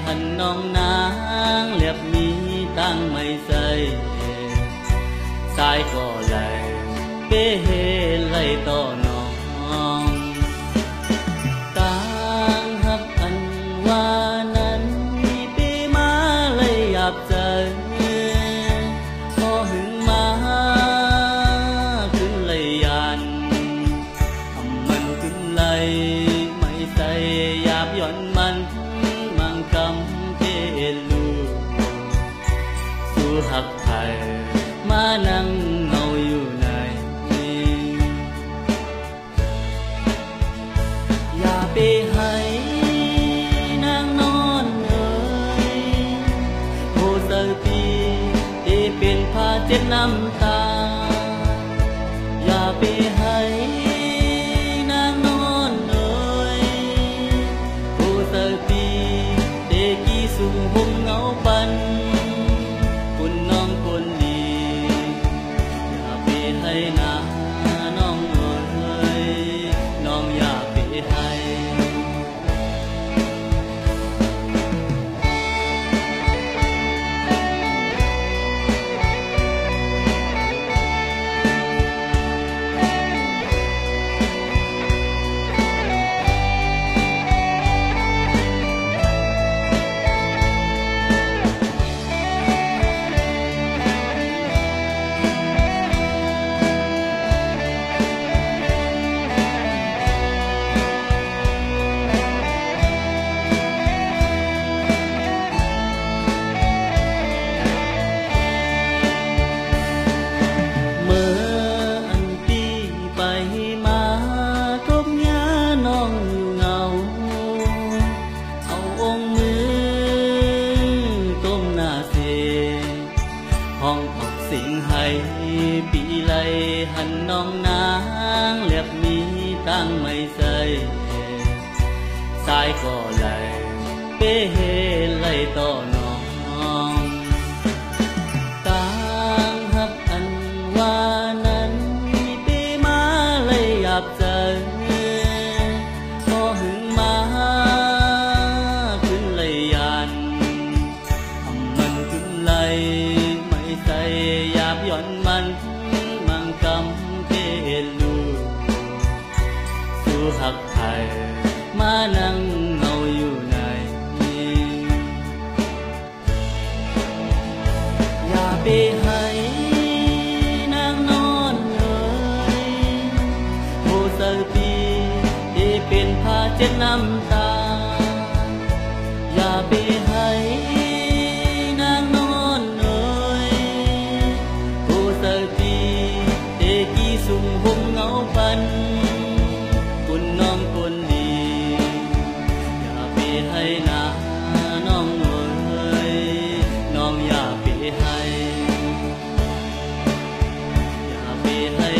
หันน้องนางเรียบมีตั้งไม่ใส่สายก็ไหลเป้เฮไหลต่อน้องต่างหักอันว่านั้นมีปีมาเลยหยาบใจพอหึงมาขึ้นเลยยันทำมันขึ้นเลยไม่ใส่หยาบย่อนมันมังคำเทลูสู่หักไทยมานั่งเงาอยู่ในอย่าไปให้นางนอนเอ่ยโหเตอร์ปีที่เป็นผ้าเจ็ดน้ำตาอย่าไปให้นางนอนเอ่ยโหเตอร์ปีเด็กกี่สูงห่มเงาปันคุณน้องคนดีอย่าไปให้นาน้องเอ่ยน้องอย่าไปให้ห้องออกสิ่งให้ปีไลหันน้องนางเรียบมีตั้งไม่ใส่สายก็ไหลเป้เฮไหลต่อน้องต่างหักอันว่านั้นมีปีมาเลยหยาบใจพอหึงมาขึ้นเลยยันทำมันขึ้นเลยใส่หยาบย่อนมันมังคำเทลูสู่หักไทยมานั่งเงาอยู่ในอย่าไปให้นางนอนเอ่ยโหเตอร์ปีที่เป็นผ้าเจ็ดน้ำตาอย่าไปให้สุ่มห่มเงาปันคุณน้องคนดีอย่าไปให้นาน้องเอ่ยน้องอย่าไปให้อย่าไปให้